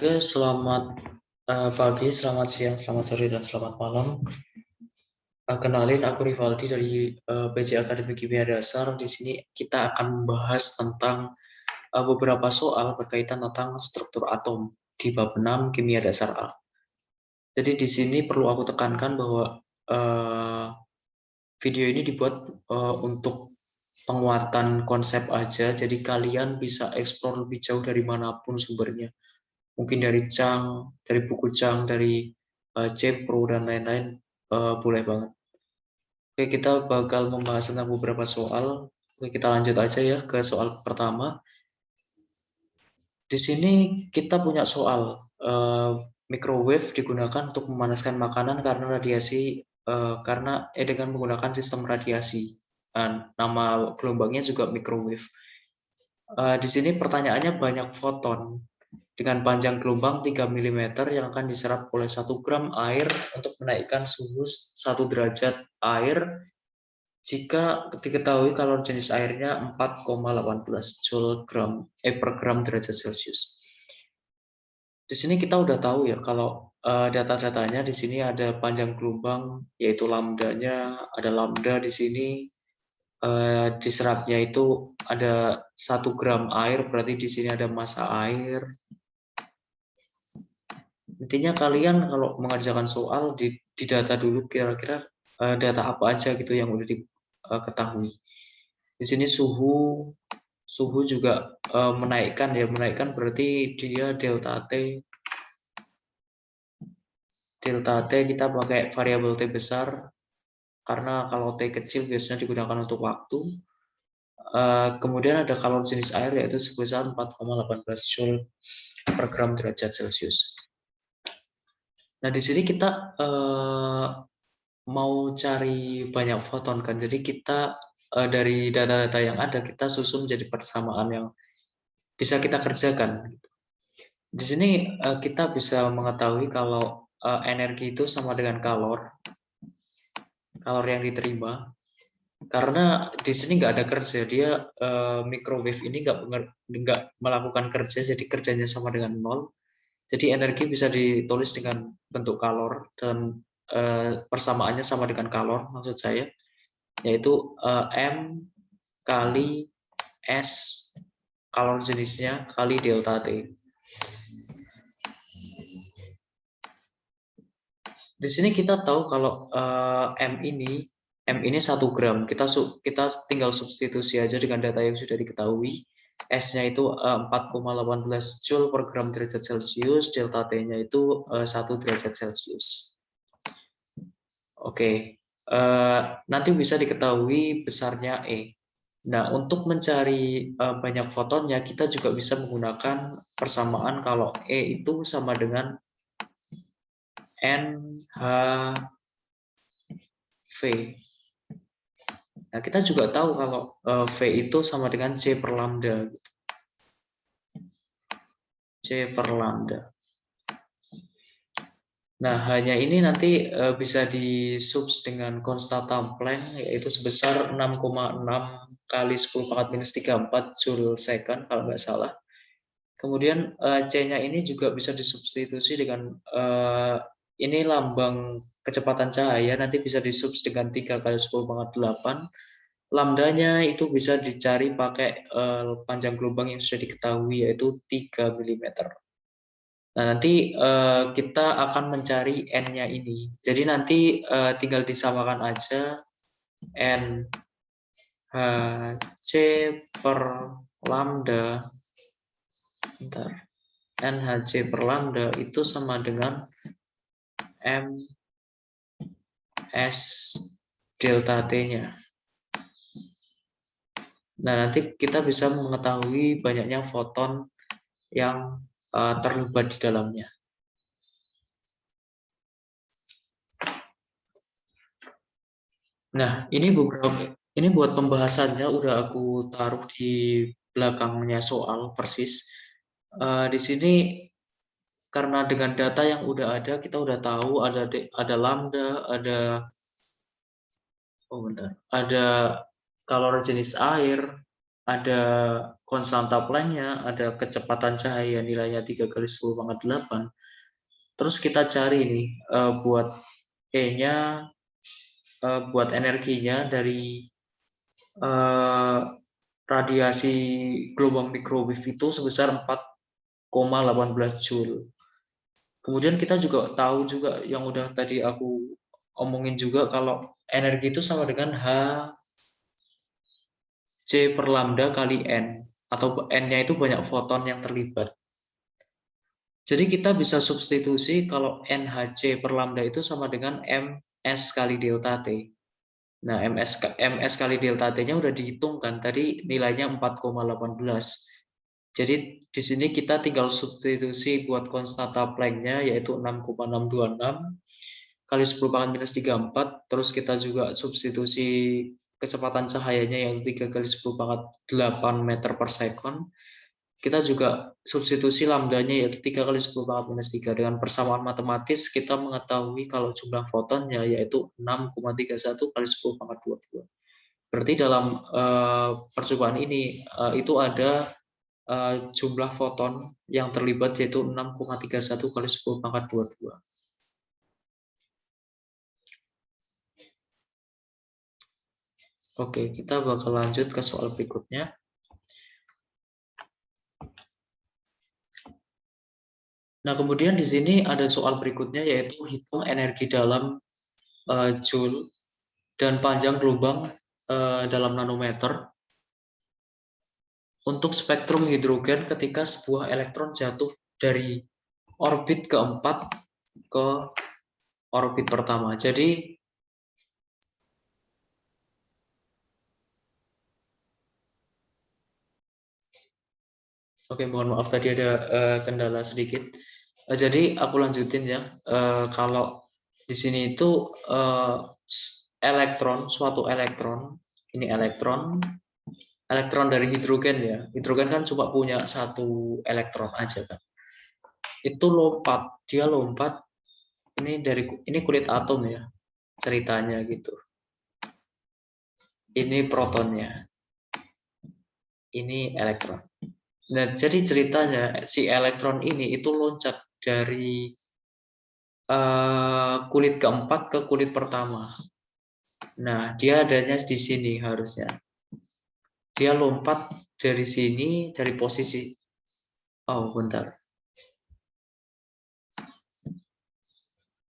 Oke, selamat pagi, selamat siang, selamat sore, dan selamat malam. Kenalin, aku Rivaldi dari PJ Akademi Kimia Dasar. Di sini kita akan membahas tentang beberapa soal berkaitan tentang struktur atom di bab 6 Kimia Dasar A. Jadi di sini perlu aku tekankan bahwa video ini dibuat untuk penguatan konsep aja, jadi kalian bisa eksplor lebih jauh dari manapun sumbernya. Mungkin dari Chang, dari buku Chang, dari Cepro, dan lain-lain, boleh banget. Oke, kita bakal membahas tentang beberapa soal. Oke, kita lanjut aja ya ke soal pertama. Di sini kita punya soal, microwave digunakan untuk memanaskan makanan karena radiasi, dengan menggunakan sistem radiasi. Nama gelombangnya juga microwave. Di sini pertanyaannya banyak foton dengan panjang gelombang 3 mm yang akan diserap oleh 1 gram air untuk menaikkan suhu 1 derajat air jika diketahui kalori jenis airnya 4,18 Joule per gram derajat Celcius. Di sini kita udah tahu ya kalau data-datanya di sini ada panjang gelombang yaitu lambdanya, ada lambda di sini. Diserapnya itu ada 1 gram air, berarti di sini ada massa air. Intinya kalian kalau mengerjakan soal di data dulu kira-kira data apa aja gitu yang udah diketahui. Di sini suhu juga menaikkan berarti dia delta T. Delta T kita pakai variabel T besar karena kalau T kecil biasanya digunakan untuk waktu. Kemudian ada kalori jenis air yaitu sebesar 4,18 Joule per gram derajat Celcius. Nah, di sini kita mau cari banyak foton kan. Jadi kita dari data-data yang ada kita susun menjadi persamaan yang bisa kita kerjakan. Di sini kita bisa mengetahui kalau energi itu sama dengan kalor yang diterima. Karena di sini nggak ada kerja, dia microwave ini nggak melakukan kerja, jadi kerjanya sama dengan 0. Jadi energi bisa ditulis dengan bentuk kalor dan persamaannya sama dengan kalor, maksud saya, yaitu M kali S kalor jenisnya kali delta T. Di sini kita tahu kalau M ini 1 gram. Kita tinggal substitusi aja dengan data yang sudah diketahui. S-nya itu 4,18 Joule per gram derajat Celcius, delta T-nya itu 1 derajat Celcius. Oke, nanti bisa diketahui besarnya E. Nah, untuk mencari banyak fotonnya, kita juga bisa menggunakan persamaan kalau E itu sama dengan NHV. Nah, kita juga tahu kalau V itu sama dengan C per lambda. C per lambda. Nah, hanya ini nanti bisa disubs dengan konstanta Planck, yaitu sebesar 6,6 kali 10 pangkat minus 34 Joule second, kalau nggak salah. Kemudian C-nya ini juga bisa disubstitusi dengan ini lambang kecepatan cahaya, nanti bisa disubs dengan 3 kali 10 pangkat 8. Lambdanya itu bisa dicari pakai panjang gelombang yang sudah diketahui, yaitu 3 mm. Nah, nanti kita akan mencari N-nya ini. Jadi nanti tinggal disamakan aja N H C per lambda. Bentar. NHC per lambda itu sama dengan M S delta T-nya. Nah, nanti kita bisa mengetahui banyaknya foton yang terlibat di dalamnya. Nah, ini buat pembahasannya udah aku taruh di belakangnya soal persis. Di sini karena dengan data yang udah ada, kita udah tahu ada lambda, ada kalori jenis air, ada konstanta Planck-nya, ada kecepatan cahaya nilainya 3 kali 10 pangkat 8. Terus kita cari nih buat E-nya, buat energinya dari radiasi gelombang microwave itu sebesar 4,18 Joule. Kemudian kita juga tahu juga yang udah tadi aku omongin juga kalau energi itu sama dengan H C per lambda kali N, atau N-nya itu banyak foton yang terlibat. Jadi kita bisa substitusi kalau NHC per lambda itu sama dengan MS kali delta T. Nah, MS kali delta T-nya udah dihitungkan, tadi nilainya 4,18. Jadi di sini kita tinggal substitusi buat konstanta Planck-nya yaitu 6,626 kali 10 pangkat minus 34, terus kita juga substitusi kecepatan cahayanya yaitu 3 kali 10 pangkat 8 meter per second. Kita juga substitusi lambdanya yaitu 3 kali 10 pangkat minus 3. Dengan persamaan matematis kita mengetahui kalau jumlah fotonnya yaitu 6,31 kali 10 pangkat 22. Berarti dalam percobaan ini itu ada jumlah foton yang terlibat yaitu 6,31 kali 10 pangkat 22. Oke, kita bakal lanjut ke soal berikutnya. Nah, kemudian di sini ada soal berikutnya yaitu hitung energi dalam Joule dan panjang gelombang dalam nanometer untuk spektrum hidrogen ketika sebuah elektron jatuh dari orbit keempat ke orbit pertama. Jadi oke, mohon maaf tadi ada kendala sedikit. Jadi aku lanjutin ya. Kalau di sini itu suatu elektron, ini elektron dari hidrogen ya. Hidrogen kan cuma punya satu elektron aja kan. Itu dia lompat. Ini kulit atom ya, ceritanya gitu. Ini protonnya, ini elektron. Nah, jadi ceritanya si elektron ini itu loncat dari kulit keempat ke kulit pertama. Nah, dia adanya di sini harusnya. Dia lompat dari sini, dari posisi. Oh, bentar.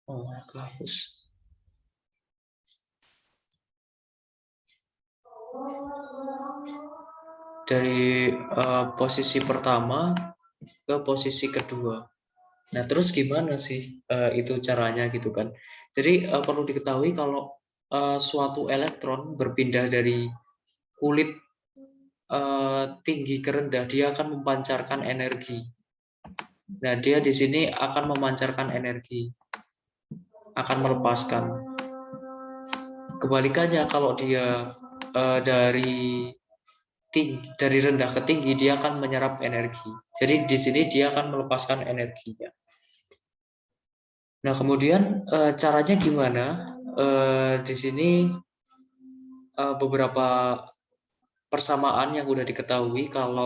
Oh, hapus. Dari posisi pertama ke posisi kedua. Nah, terus gimana sih itu caranya gitu kan? Jadi perlu diketahui kalau suatu elektron berpindah dari kulit tinggi ke rendah, dia akan memancarkan energi. Nah, dia di sini akan memancarkan energi, akan melepaskan. Kebalikannya kalau dia dari rendah ke tinggi, dia akan menyerap energi. Jadi di sini dia akan melepaskan energinya. Nah, kemudian caranya gimana? Di sini beberapa persamaan yang udah diketahui kalau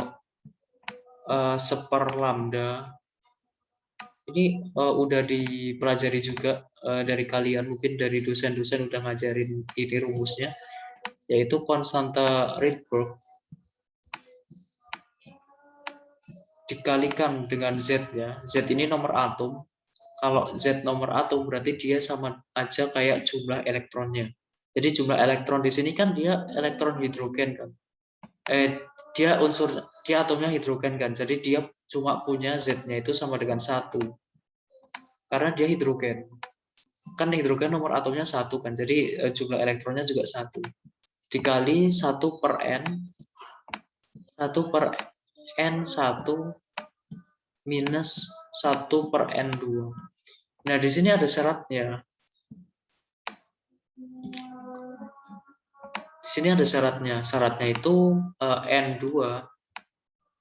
seper lambda ini udah dipelajari juga dari kalian, mungkin dari dosen-dosen udah ngajarin ini rumusnya, yaitu konstanta Rydberg dikalikan dengan Z ya. Z ini nomor atom. Kalau Z nomor atom berarti dia sama aja kayak jumlah elektronnya. Jadi jumlah elektron di sini kan dia elektron hidrogen kan. Dia atomnya hidrogen kan. Jadi dia cuma punya Z-nya itu sama dengan 1. Karena dia hidrogen. Kan hidrogen nomor atomnya 1 kan. Jadi jumlah elektronnya juga 1. Dikali 1 per N. 1 per N1 minus 1 per N2. Nah, di sini ada syaratnya. Di sini ada syaratnya. Syaratnya itu N2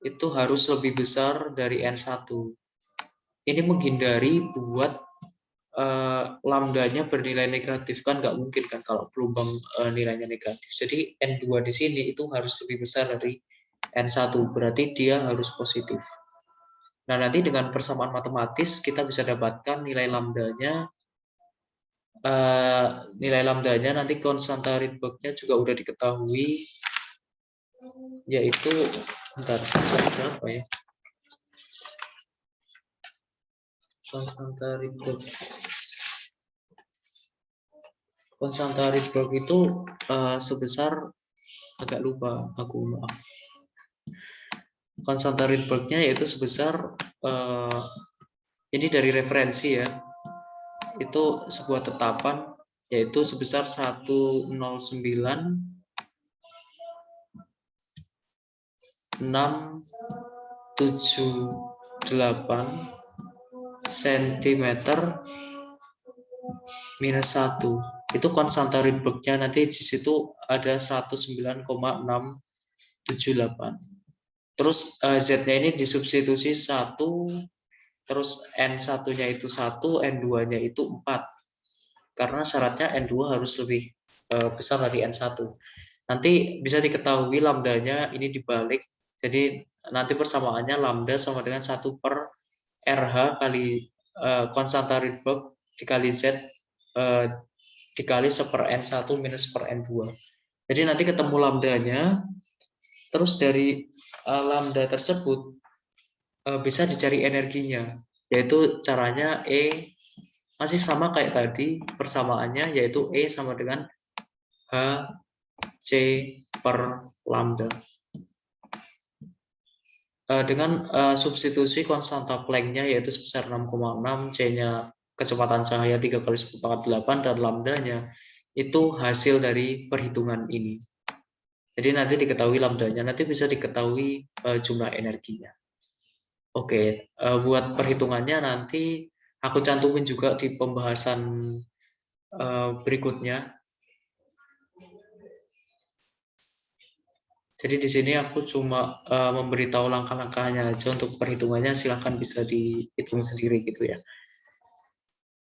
itu harus lebih besar dari N1. Ini menghindari buat lambdanya bernilai negatif, kan nggak mungkin kan kalau gelombang nilainya negatif. Jadi N2 di sini itu harus lebih besar dari N1, berarti dia harus positif. Nah, nanti dengan persamaan matematis kita bisa dapatkan nilai lambdanya. Nilai lambdanya nanti konstanta Rydberg-nya juga udah diketahui, yaitu bentar, berapa ya? Konstanta Rydberg. Konstanta Rydberg itu sebesar, agak lupa aku, maaf. Konstanta Rydberg-nya yaitu sebesar, ini dari referensi ya, itu sebuah tetapan yaitu sebesar 109,678 cm minus 1. Itu konstanta Rydberg-nya, nanti di situ ada 109,678. Terus Z-nya ini disubstitusi 1, terus N1-nya itu 1, N2-nya itu 4. Karena syaratnya N2 harus lebih besar dari N1. Nanti bisa diketahui lambdanya ini dibalik. Jadi nanti persamaannya lambda sama dengan 1 per RH kali konstanta Rydberg dikali Z dikali 1/N1 minus per N2. Jadi nanti ketemu lambdanya, terus dari lambda tersebut bisa dicari energinya, yaitu caranya E masih sama kayak tadi persamaannya, yaitu E sama dengan HC per lambda. Dengan substitusi konstanta Planck-nya yaitu sebesar 6,6, C-nya kecepatan cahaya 3 kali 10 pangkat 8, dan lambdanya itu hasil dari perhitungan ini. Jadi nanti diketahui lambdanya, nanti bisa diketahui jumlah energinya. Oke, buat perhitungannya nanti aku cantumin juga di pembahasan berikutnya. Jadi di sini aku cuma memberitahu langkah-langkahnya aja, untuk perhitungannya silahkan bisa dihitung sendiri gitu ya.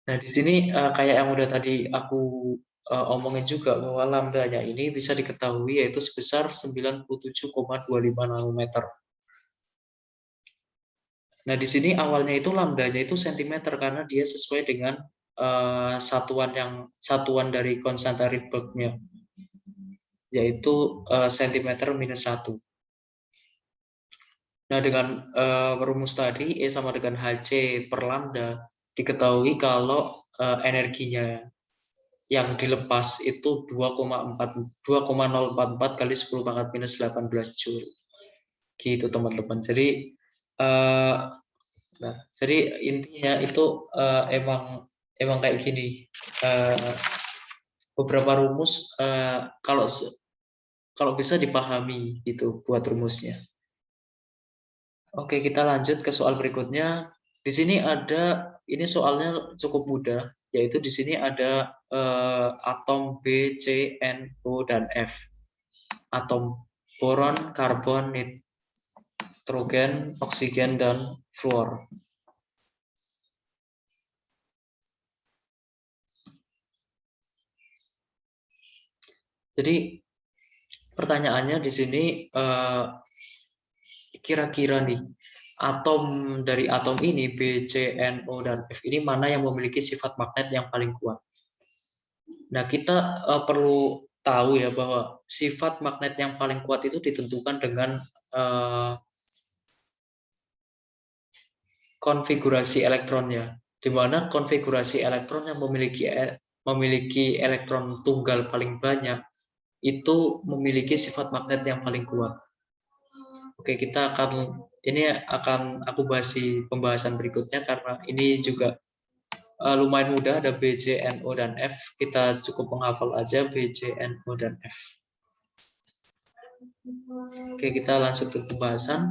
Nah di sini kayak yang udah tadi aku omongin juga, bahwa lambdanya ini bisa diketahui yaitu sebesar 97,25 nanometer. Nah di sini awalnya itu lambdanya itu sentimeter karena dia sesuai dengan satuan dari konstanta Rydberg-nya, yaitu sentimeter minus 1. Nah dengan rumus tadi E sama dengan HC per lambda, diketahui kalau energinya yang dilepas itu 2,044 kali 10 pangkat minus 18 Joule. Gitu teman-teman. Jadi jadi intinya itu emang kayak gini. Beberapa rumus kalau bisa dipahami itu buat rumusnya. Oke, kita lanjut ke soal berikutnya. Di sini ada, ini soalnya cukup mudah, yaitu di sini ada atom B, C, N, O, dan F. Atom boron, karbon, nitrogen, oksigen, dan fluor. Jadi pertanyaannya di sini kira-kira nih, atom dari atom ini B, C, N, O, dan F ini mana yang memiliki sifat magnet yang paling kuat? Nah, kita perlu tahu ya bahwa sifat magnet yang paling kuat itu ditentukan dengan konfigurasi elektronnya, di mana konfigurasi elektron yang memiliki elektron tunggal paling banyak itu memiliki sifat magnet yang paling kuat. Oke, ini akan aku bahas di pembahasan berikutnya, karena ini juga lumayan mudah, ada B, C, N, O, dan F. Kita cukup menghafal aja B, C, N, O, dan F. Oke, kita lanjut ke pembahasan.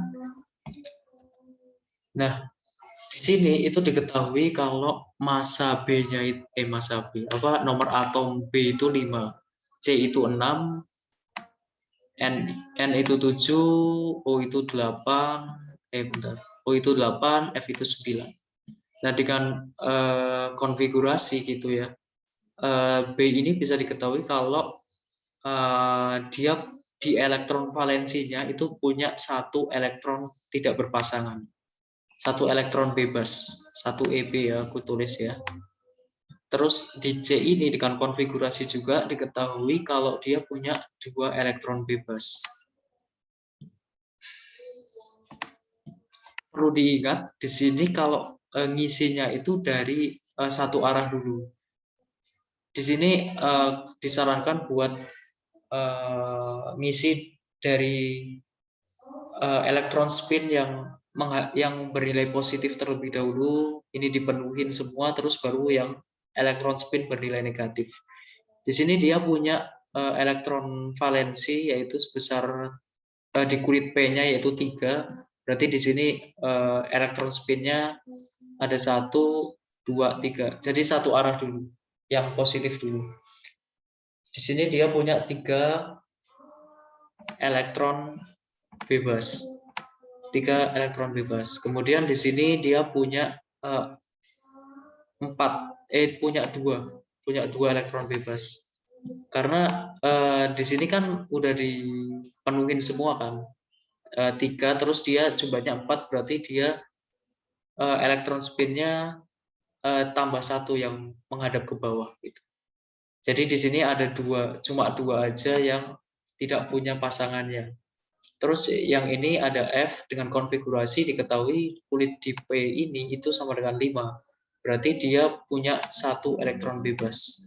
Nah, di sini itu diketahui kalau massa B-nya nomor atom B itu 5, C itu 6, N itu 7, O itu 8, O itu 8, F itu 9. Nah, dengan konfigurasi gitu ya, B ini bisa diketahui kalau dia di elektron valensinya itu punya satu elektron tidak berpasangan, satu elektron bebas, satu EB ya, aku tulis ya. Terus di C ini dengan konfigurasi juga diketahui kalau dia punya 2 elektron bebas. Perlu diingat di sini kalau ngisinya itu dari satu arah dulu. Di sini disarankan buat ngisi dari elektron spin yang bernilai positif terlebih dahulu, ini dipenuhin semua, terus baru yang elektron spin bernilai negatif. Di sini dia punya elektron valensi yaitu sebesar di kulit P-nya yaitu 3. Berarti di sini elektron spin-nya ada 1, 2, 3. Jadi satu arah dulu, yang positif dulu. Di sini dia punya 3 elektron bebas. 3 elektron bebas. Kemudian di sini dia punya 2 elektron bebas. Karena di sini kan udah dipenuhin semua kan. 3 terus dia jumlahnya 4 berarti dia elektron spin-nya tambah 1 yang menghadap ke bawah gitu. Jadi di sini ada cuma 2 aja yang tidak punya pasangannya. Terus yang ini ada F dengan konfigurasi diketahui kulit di P ini itu sama dengan 5. Berarti dia punya 1 elektron bebas.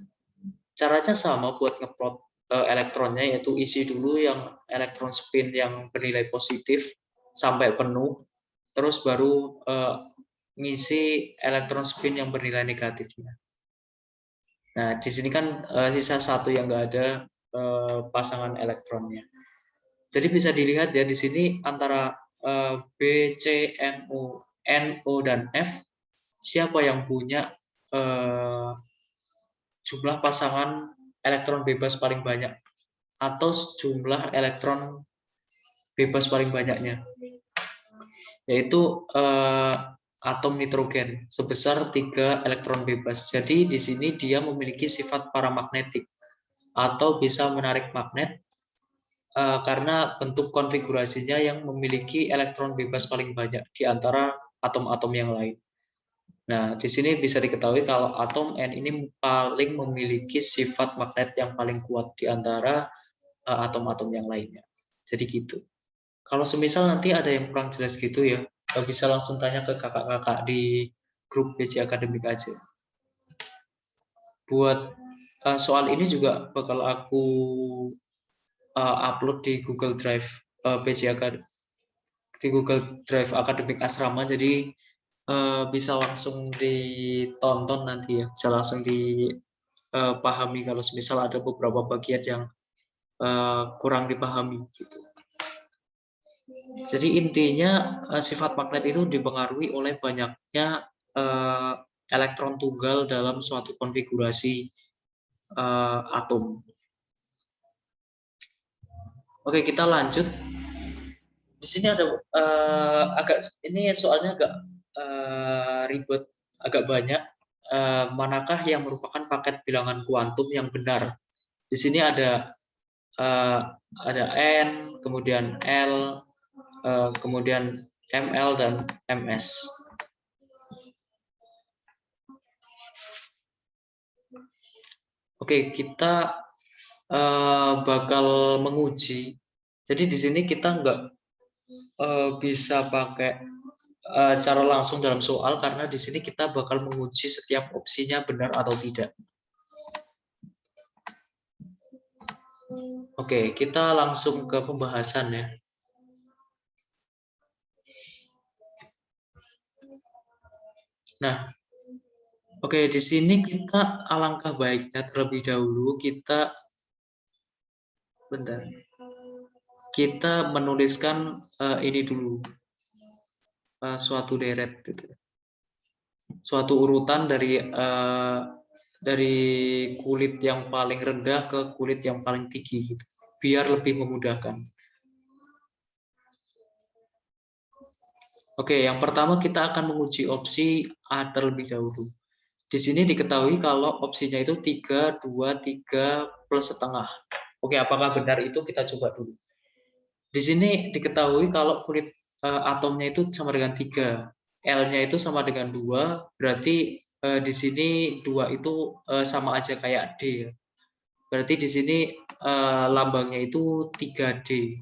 Caranya sama buat ngeplot elektronnya, yaitu isi dulu yang elektron spin yang bernilai positif sampai penuh, terus baru ngisi elektron spin yang bernilai negatifnya. Nah, di sini kan sisa 1 yang nggak ada pasangan elektronnya. Jadi bisa dilihat ya di sini antara B, C, NO, dan F, siapa yang punya jumlah pasangan elektron bebas paling banyak atau jumlah elektron bebas paling banyaknya, yaitu atom nitrogen sebesar 3 elektron bebas. Jadi di sini dia memiliki sifat paramagnetik atau bisa menarik magnet karena bentuk konfigurasinya yang memiliki elektron bebas paling banyak di antara atom-atom yang lain. Nah, di sini bisa diketahui kalau atom N ini paling memiliki sifat magnet yang paling kuat di antara atom-atom yang lainnya. Jadi gitu. Kalau semisal nanti ada yang kurang jelas gitu ya, bisa langsung tanya ke kakak-kakak di grup BC Akademik aja. Buat soal ini juga bakal aku upload di Google Drive BC Akademik, di Google Drive Akademik Asrama, jadi bisa langsung ditonton nanti ya, bisa langsung dipahami kalau misal ada beberapa bagian yang kurang dipahami gitu. Jadi intinya sifat magnet itu dipengaruhi oleh banyaknya elektron tunggal dalam suatu konfigurasi atom. Oke, kita lanjut. Di sini ada ini soalnya agak ribet, agak banyak. Manakah yang merupakan paket bilangan kuantum yang benar? Di sini ada N, kemudian L, kemudian ML dan MS. Oke, kita bakal menguji. Jadi di sini kita nggak bisa pakai cara langsung dalam soal karena di sini kita bakal menguji setiap opsinya benar atau tidak. Oke, kita langsung ke pembahasan ya. Nah, oke, di sini kita alangkah baiknya terlebih dahulu kita menuliskan ini dulu, suatu deret gitu. Suatu urutan dari kulit yang paling rendah ke kulit yang paling tinggi gitu, biar lebih memudahkan. Oke, yang pertama kita akan menguji opsi A terlebih dahulu. Di sini diketahui kalau opsinya itu 3, 2, 3 plus setengah. Oke, apakah benar itu kita coba dulu. Di sini diketahui kalau kulit atomnya itu sama dengan 3. L-nya itu sama dengan 2, berarti di sini 2 itu sama aja kayak D ya. Berarti di sini lambangnya itu 3D.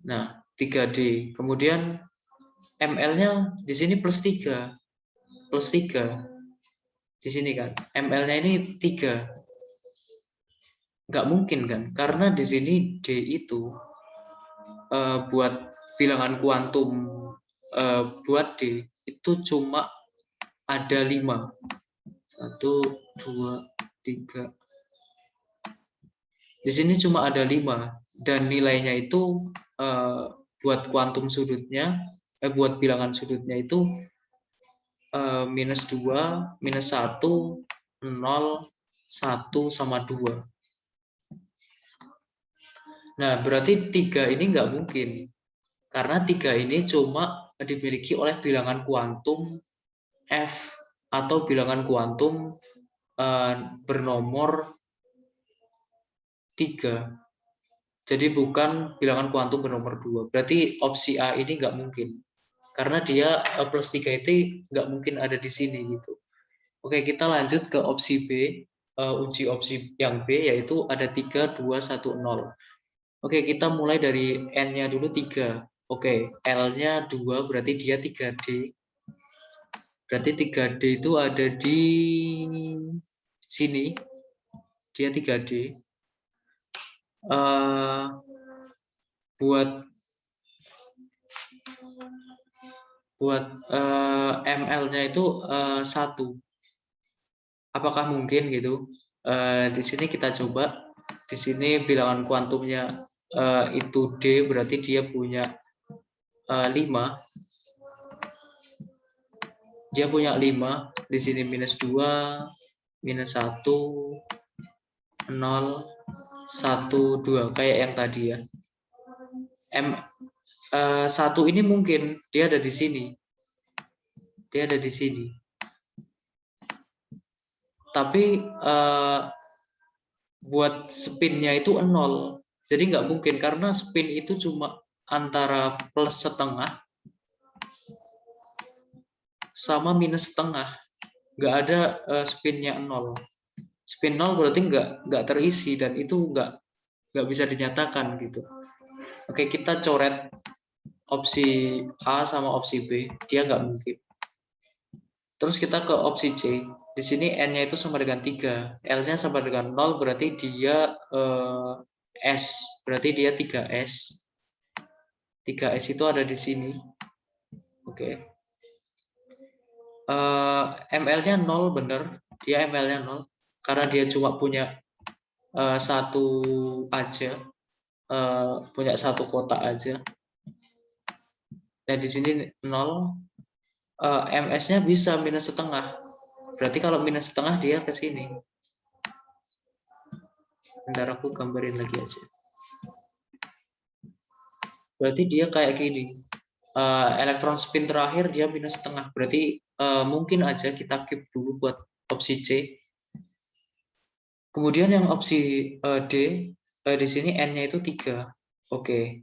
Nah, 3D. Kemudian ml-nya di sini plus 3. Plus 3. Di sini kan. ml-nya ini 3. Nggak mungkin kan? Karena di sini D itu buat bilangan kuantum buat D itu cuma ada 5. 1, 2, 3. Di sini cuma ada 5 dan nilainya itu buat kuantum sudutnya, buat bilangan sudutnya itu minus 2, minus 1, 0, 1, sama 2. Nah, berarti 3 ini nggak mungkin. Karena 3 ini cuma dimiliki oleh bilangan kuantum F atau bilangan kuantum bernomor 3. Jadi bukan bilangan kuantum bernomor 2. Berarti opsi A ini nggak mungkin. Karena dia plus 3 itu nggak mungkin ada di sini gitu. Oke, kita lanjut ke opsi B. Uji opsi yang B yaitu ada 3, 2, 1, 0. Oke, kita mulai dari N-nya dulu 3. Oke, L-nya 2 berarti dia 3D. Berarti 3D itu ada di sini. Dia 3D. Buat ml-nya itu 1. Apakah mungkin gitu? Di sini kita coba. Di sini bilangan kuantumnya itu D, berarti dia punya 5. Dia punya 5. Di sini minus 2, minus 1, 0, 1, 2. Kayak yang tadi ya. M1 ini mungkin dia ada di sini. Dia ada di sini. Tapi buat spinnya itu 0. Jadi nggak mungkin karena spin itu cuma antara plus setengah sama minus setengah. Nggak ada spinnya 0. Spin 0 berarti nggak terisi dan itu nggak bisa dinyatakan gitu. Oke, kita coret opsi A sama opsi B. Dia nggak mungkin. Terus kita ke opsi C. Di sini N-nya itu sama dengan 3. L-nya sama dengan 0 berarti dia S. Berarti dia 3S. 3S itu ada di sini. Oke. ML-nya 0 bener. Dia ML-nya 0. Karena dia cuma punya satu aja. Punya satu kotak aja. Dan di sini 0. MS-nya bisa minus setengah. Berarti kalau minus setengah dia ke sini. Bentar aku gambarin lagi aja. Berarti dia kayak gini. Elektron spin terakhir dia minus setengah. Berarti mungkin aja kita keep dulu buat opsi C. Kemudian yang opsi D, di sini N-nya itu 3. Oke.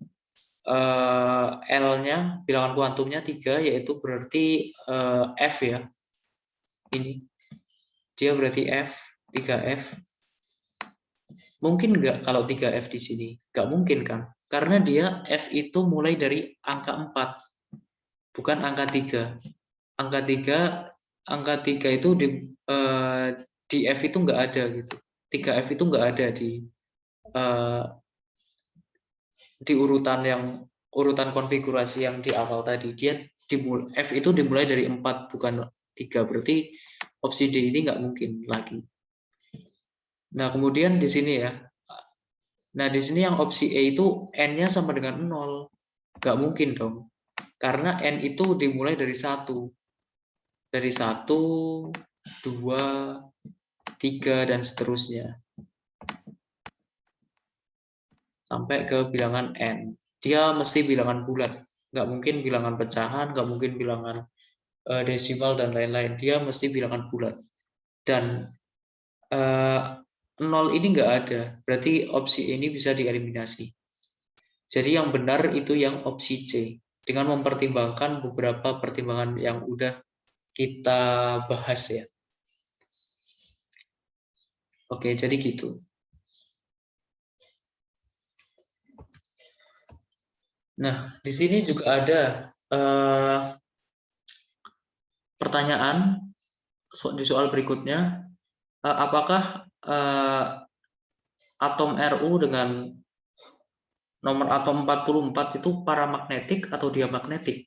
L-nya, bilangan kuantumnya 3, yaitu berarti F ya. Ini. Dia berarti F, 3F. Mungkin nggak kalau 3F di sini? Nggak mungkin kan? Karena dia F itu mulai dari angka 4, bukan angka 3. Angka 3 itu di F itu nggak ada gitu. 3F itu nggak ada di urutan konfigurasi yang di awal tadi. Dia F itu dimulai dari 4, bukan 3. Berarti opsi D ini nggak mungkin lagi. Nah, kemudian di sini ya. Nah, di sini yang opsi E itu N-nya sama dengan 0. Nggak mungkin dong. Karena N itu dimulai dari 1. Dari 1, 2, 3, dan seterusnya. Sampai ke bilangan N. Dia mesti bilangan bulat. Nggak mungkin bilangan pecahan, nggak mungkin bilangan desimal, dan lain-lain. Dia mesti bilangan bulat. Dan 0 ini nggak ada, berarti opsi ini bisa dieliminasi. Jadi yang benar itu yang opsi C, dengan mempertimbangkan beberapa pertimbangan yang udah kita bahas ya. Oke, jadi gitu. Nah, di sini juga ada pertanyaan di soal berikutnya. Apakah atom Ru dengan nomor atom 44 itu paramagnetik atau diamagnetik?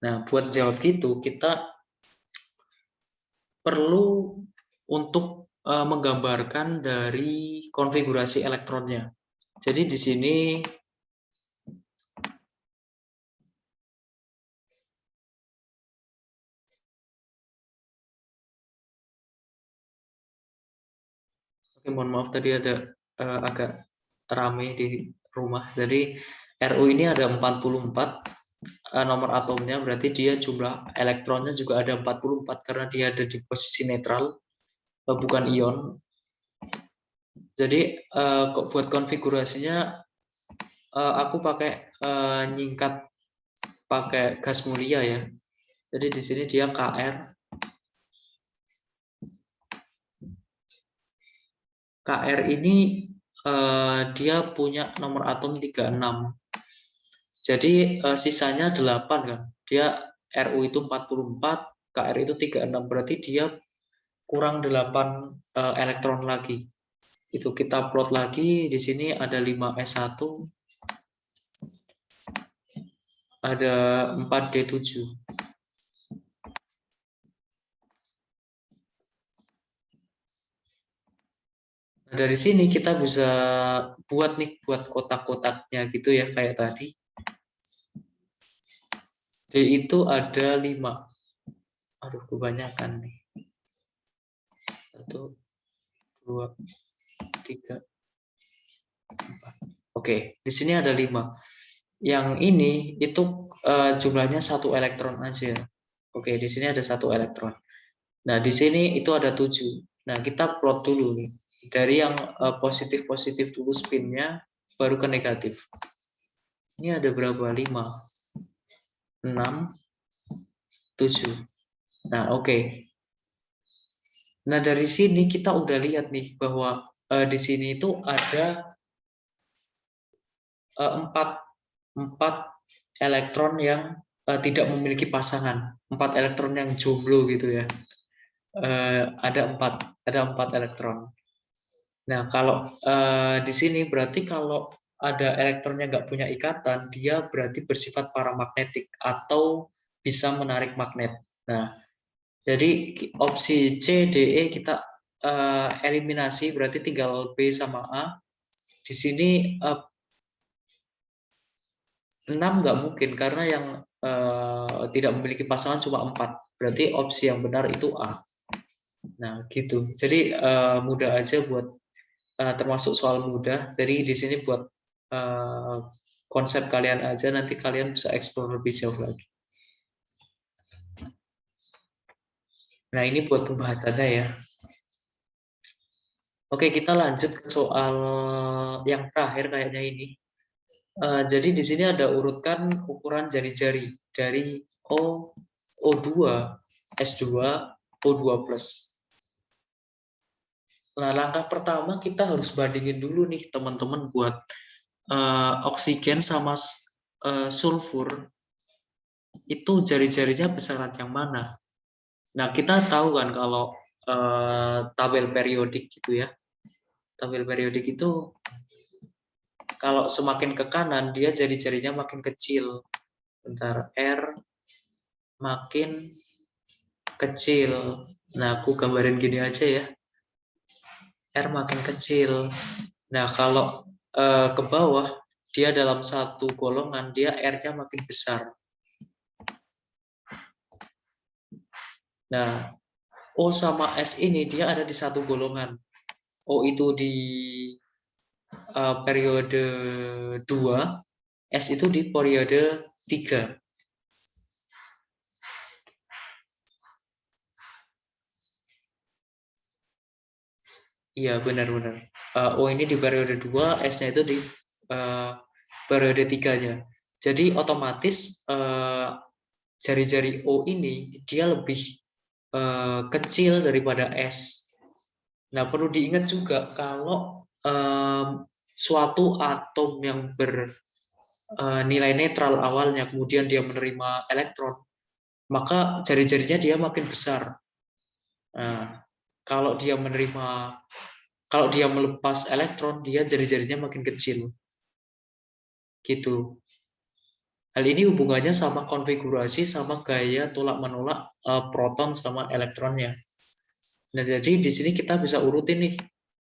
Nah, buat jawab gitu, kita perlu untuk menggambarkan dari konfigurasi elektronnya. Jadi di sini oke, mohon maaf tadi ada agak rame di rumah. Jadi Ru ini ada 44 nomor atomnya, berarti dia jumlah elektronnya juga ada 44 karena dia ada di posisi netral, bukan ion. Jadi buat konfigurasinya aku pakai nyingkat pakai gas mulia ya. Jadi di sini dia Kr. Kr ini dia punya nomor atom 36. Jadi sisanya 8 kan. Dia Ru itu 44, Kr itu 36. Berarti dia kurang 8 elektron lagi. Itu kita plot lagi, di sini ada 5s1, ada 4d7. Nah, dari sini kita bisa buat kotak-kotaknya gitu ya, kayak tadi. D itu ada 5. Aduh, kebanyakan nih. 1, 2, 3, 4. Oke, di sini ada 5. Yang ini itu jumlahnya 1 elektron aja. Oke, di sini ada 1 elektron. Nah, di sini itu ada 7. Nah, kita plot dulu nih. Dari yang positif-positif dulu spinnya, baru ke negatif. Ini ada berapa? 5, 6, 7. Nah, oke. Nah, dari sini kita udah lihat nih bahwa di sini itu ada 4 elektron yang tidak memiliki pasangan. 4 elektron yang jomblo gitu ya. Ada 4 elektron. Nah, kalau di sini berarti kalau ada elektron yang nggak punya ikatan, dia berarti bersifat paramagnetik atau bisa menarik magnet. Nah, jadi opsi C, D, E kita eliminasi, berarti tinggal B sama A. Di sini 6 nggak mungkin karena yang tidak memiliki pasangan cuma 4. Berarti opsi yang benar itu A. Nah, gitu. Jadi mudah aja buat termasuk soal mudah. Jadi di sini buat konsep kalian aja, nanti kalian bisa explore lebih jauh lagi. Nah, ini buat pembahasannya ya. Oke, kita lanjut ke soal yang terakhir kayaknya ini. Jadi di sini ada urutkan ukuran jari-jari dari O2, S2, O2+. Nah, langkah pertama kita harus bandingin dulu nih teman-teman buat oksigen sama sulfur itu jari-jarinya besaran yang mana. Nah, kita tahu kan kalau tabel periodik gitu ya. Tabel periodik itu kalau semakin ke kanan dia jari-jarinya makin kecil. Bentar, R makin kecil. Nah, aku gambarin gini aja ya. R makin kecil. Nah, kalau ke bawah dia dalam satu golongan dia R-nya makin besar. Nah, O sama S ini dia ada di satu golongan. O itu di periode 2, S itu di periode 3. Iya, benar-benar. O ini di periode 2, S-nya itu di periode 3-nya. Jadi otomatis jari-jari O ini dia lebih kecil daripada S. Nah, perlu diingat juga kalau suatu atom yang bernilai netral awalnya, kemudian dia menerima elektron, maka jari-jarinya dia makin besar. Nah, kalau dia melepas elektron, dia jari-jarinya makin kecil. Gitu. Hal ini hubungannya sama konfigurasi sama gaya tolak-menolak proton sama elektronnya. Nah, jadi di sini kita bisa urutin nih,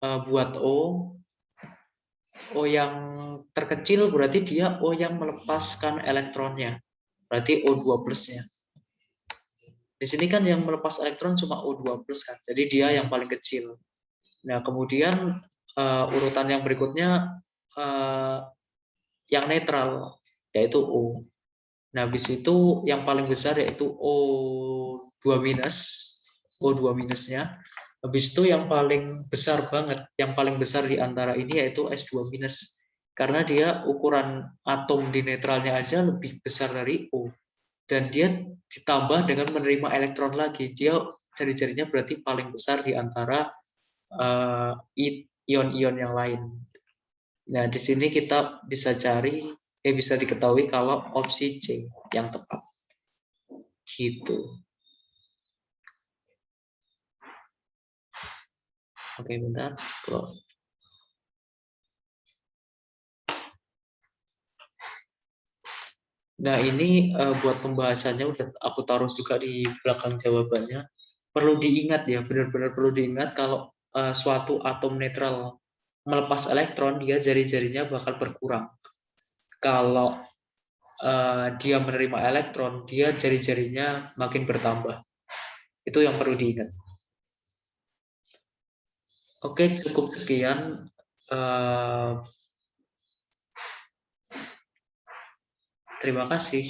buat O yang terkecil berarti dia O yang melepaskan elektronnya. Berarti O2 plusnya. Di sini kan yang melepas elektron cuma O2 plus kan. Jadi dia yang paling kecil. Nah, kemudian urutan yang berikutnya yang netral, yaitu O. Nah, habis itu yang paling besar yaitu O2 minus, O2 minusnya. Habis itu yang paling besar banget, yang paling besar di antara ini yaitu S2 minus. Karena dia ukuran atom di netralnya aja lebih besar dari O. Dan dia ditambah dengan menerima elektron lagi. Dia jari-jarinya berarti paling besar di antara ion-ion yang lain. Nah, di sini kita bisa diketahui kalau opsi C yang tepat. Gitu. Oke, bentar. Nah, ini buat pembahasannya udah aku taruh juga di belakang jawabannya. Perlu diingat ya, benar-benar perlu diingat kalau suatu atom netral melepas elektron, dia jari-jarinya bakal berkurang. Kalau dia menerima elektron, dia jari-jarinya makin bertambah. Itu yang perlu diingat. Oke, cukup sekian. Terima kasih.